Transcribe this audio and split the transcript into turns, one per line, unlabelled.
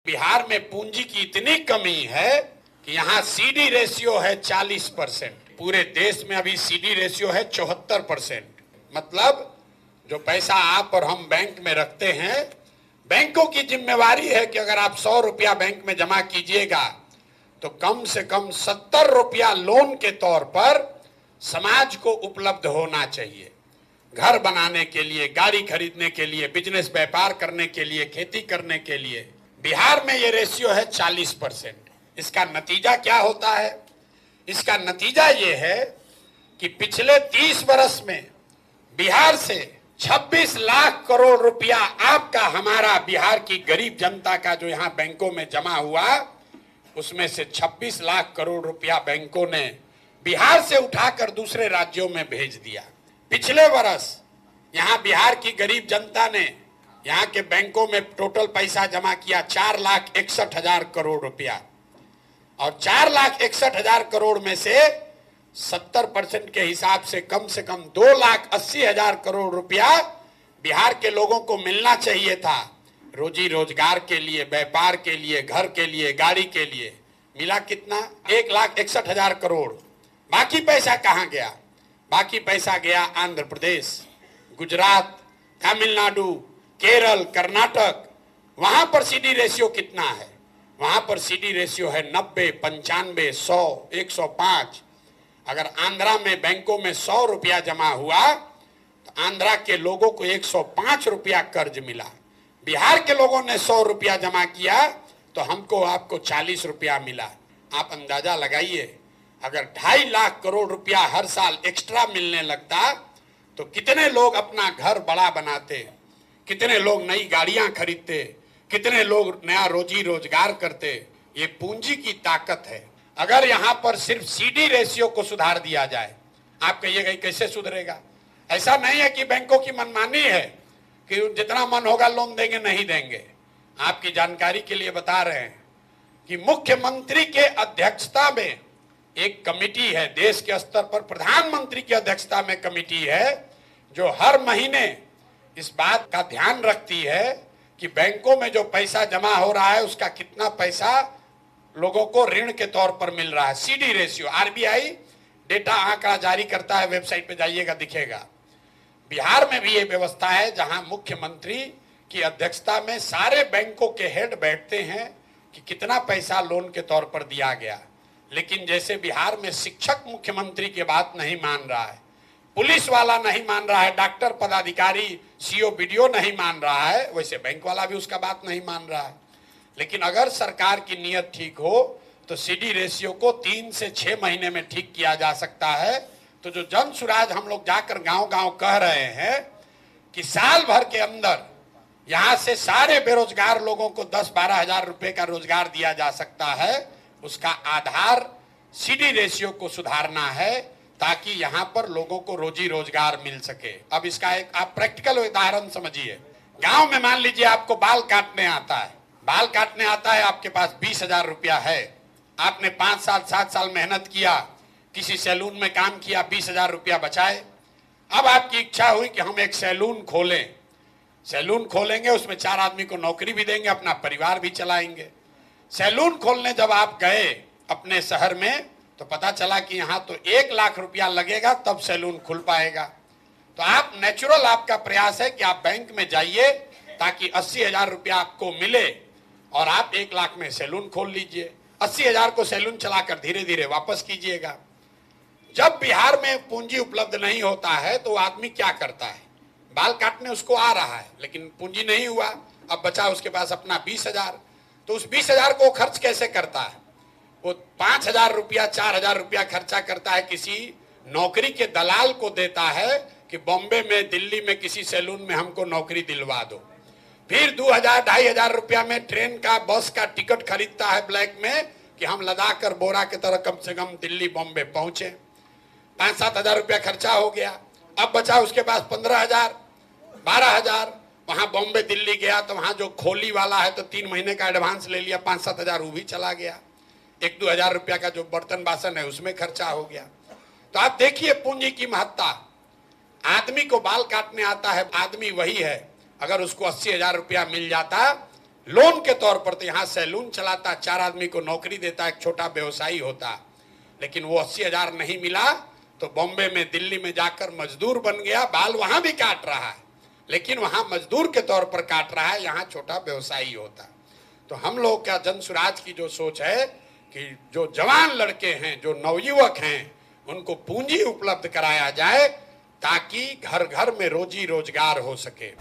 बिहार में पूंजी की इतनी कमी है कि यहाँ सीडी रेशियो है 40%। पूरे देश में अभी सीडी रेशियो है 74%। मतलब जो पैसा आप और हम बैंक में रखते हैं, बैंकों की जिम्मेवारी है कि अगर आप 100 रुपया बैंक में जमा कीजिएगा तो कम से कम 70 रुपया लोन के तौर पर समाज को उपलब्ध होना चाहिए। घर बनाने के लिए, गाड़ी खरीदने के लिए, बिजनेस व्यापार करने के लिए, खेती करने के लिए। बिहार में ये रेशियो है 40%। इसका नतीजा क्या होता है? इसका नतीजा ये है कि पिछले 30 वर्ष में बिहार से 26 लाख करोड़ रुपया आपका, हमारा, बिहार की गरीब जनता का जो यहाँ बैंकों में जमा हुआ, उसमें से 26 लाख करोड़ रुपया बैंकों ने बिहार से उठाकर दूसरे राज्यों में भेज दिया। पिछले वर्ष यहाँ बिहार की गरीब जनता ने यहाँ के बैंकों में टोटल पैसा जमा किया 4,61,000 करोड़ रुपया, और 4,61,000 करोड़ में से 70% के हिसाब से कम 2,80,000 करोड़ रुपया बिहार के लोगों को मिलना चाहिए था, रोजी रोजगार के लिए, व्यापार के लिए, घर के लिए, गाड़ी के लिए। मिला कितना? 1,61,000 करोड़। बाकी पैसा कहाँ गया? बाकी पैसा गया आंध्र प्रदेश, गुजरात, तमिलनाडु, केरल, कर्नाटक। वहां पर सीडी रेशियो कितना है? वहां पर सीडी रेशियो है 90, 95, 100, 105। अगर आंध्रा में बैंकों में 100 रुपया जमा हुआ तो आंध्रा के लोगों को 105 रुपया कर्ज मिला। बिहार के लोगों ने 100 रुपया जमा किया तो हमको, आपको 40 रुपया मिला। आप अंदाजा लगाइए, अगर 2.5 लाख करोड़ रुपया हर साल एक्स्ट्रा मिलने लगता तो कितने लोग अपना घर बड़ा बनाते, कितने लोग नई गाड़ियां खरीदते, कितने लोग नया रोजी रोजगार करते। ये पूंजी की ताकत है। अगर यहाँ पर सिर्फ सीडी रेशियो को सुधार दिया जाए, आप कहिएगा कैसे सुधरेगा? ऐसा नहीं है कि बैंकों की मनमानी है कि जितना मन होगा लोन देंगे, नहीं देंगे। आपकी जानकारी के लिए बता रहे हैं कि मुख्यमंत्री के अध्यक्षता में एक कमेटी है, देश के स्तर पर प्रधानमंत्री की अध्यक्षता में कमेटी है, जो हर महीने इस बात का ध्यान रखती है कि बैंकों में जो पैसा जमा हो रहा है उसका कितना पैसा लोगों को ऋण के तौर पर मिल रहा है। सीडी रेशियो, आरबीआई डेटा आंकड़ा जारी करता है, वेबसाइट पे जाइएगा दिखेगा। बिहार में भी ये व्यवस्था है जहां मुख्यमंत्री की अध्यक्षता में सारे बैंकों के हेड बैठते हैं कि कितना पैसा लोन के तौर पर दिया गया। लेकिन जैसे बिहार में शिक्षक मुख्यमंत्री की बात नहीं मान रहा है, पुलिस वाला नहीं मान रहा है, डॉक्टर, पदाधिकारी, सीओ, बीडीओ नहीं मान रहा है, वैसे बैंक वाला भी उसका बात नहीं मान रहा है। लेकिन अगर सरकार की नीयत ठीक हो तो सीडी रेशियो को 3 से 6 महीने में ठीक किया जा सकता है। तो जो जन सुराज हम लोग जाकर गांव-गांव कह रहे हैं कि साल भर के अंदर यहाँ से सारे बेरोजगार लोगों को 10-12 हजार रुपए का रोजगार दिया जा सकता है, उसका आधार सीडी रेशियो को सुधारना है ताकि यहाँ पर लोगों को रोजी रोजगार मिल सके। अब इसका एक आप प्रैक्टिकल उदाहरण समझिए। गांव में मान लीजिए आपको बाल काटने आता है, बाल काटने आता है, आपके पास 20,000 रुपया है, आपने 5 साल 7 साल मेहनत किया, किसी सैलून में काम किया, 20,000 रुपया बचाए। अब आपकी इच्छा हुई कि हम एक सैलून खोलें, सैलून खोलेंगे, उसमें 4 आदमी को नौकरी भी देंगे, अपना परिवार भी चलाएंगे। सैलून खोलने जब आप गए अपने शहर में तो पता चला कि यहाँ तो 1 लाख रुपया लगेगा तब सैलून खुल पाएगा। तो आप नेचुरल, आपका प्रयास है कि आप बैंक में जाइए ताकि 80,000 रुपया आपको मिले और आप 1 लाख में सैलून खोल लीजिए। 80,000 को सैलून चलाकर धीरे धीरे वापस कीजिएगा। जब बिहार में पूंजी उपलब्ध नहीं होता है तो आदमी क्या करता है? बाल काटने उसको आ रहा है लेकिन पूंजी नहीं हुआ, अब बचा उसके पास अपना 20,000। तो उस 20,000 को खर्च कैसे करता है? वो 5,000 रुपया, 4,000 रुपया खर्चा करता है, किसी नौकरी के दलाल को देता है कि बॉम्बे में, दिल्ली में किसी सैलून में हमको नौकरी दिलवा दो। फिर 2,000-2,500 रुपया में ट्रेन का, बस का टिकट खरीदता है ब्लैक में कि हम लदाख और बोरा की तरह कम से कम दिल्ली, बॉम्बे पहुंचे। 5-7 हजार रुपया खर्चा हो गया। अब बचा उसके पास 15,000, 12,000। वहां बॉम्बे, दिल्ली गया तो वहां जो खोली वाला है तो 3 महीने का एडवांस ले लिया, 5-7 हजार वो भी चला गया। 1-2 हजार रुपया का जो बर्तन बासन है उसमें खर्चा हो गया। तो आप देखिए पूंजी की महत्ता। आदमी को बाल काटने आता है, आदमी वही है। अगर उसको 80,000 रुपया मिल जाता, लोन के तौर पर तो यहाँ सैलून चलाता, 4 आदमी को नौकरी देता, एक छोटा व्यवसायी होता, लेकिन वो 80,000 नहीं मिला तो बॉम्बे में, दिल्ली में जाकर मजदूर बन गया। बाल वहां भी काट रहा है, लेकिन वहां मजदूर के तौर पर काट रहा है, यहाँ छोटा व्यवसायी होता। तो हम लोग का जन स्वराज की जो सोच है कि जो जवान लड़के हैं, जो नवयुवक हैं, उनको पूंजी उपलब्ध कराया जाए ताकि घर घर में रोजी रोजगार हो सके।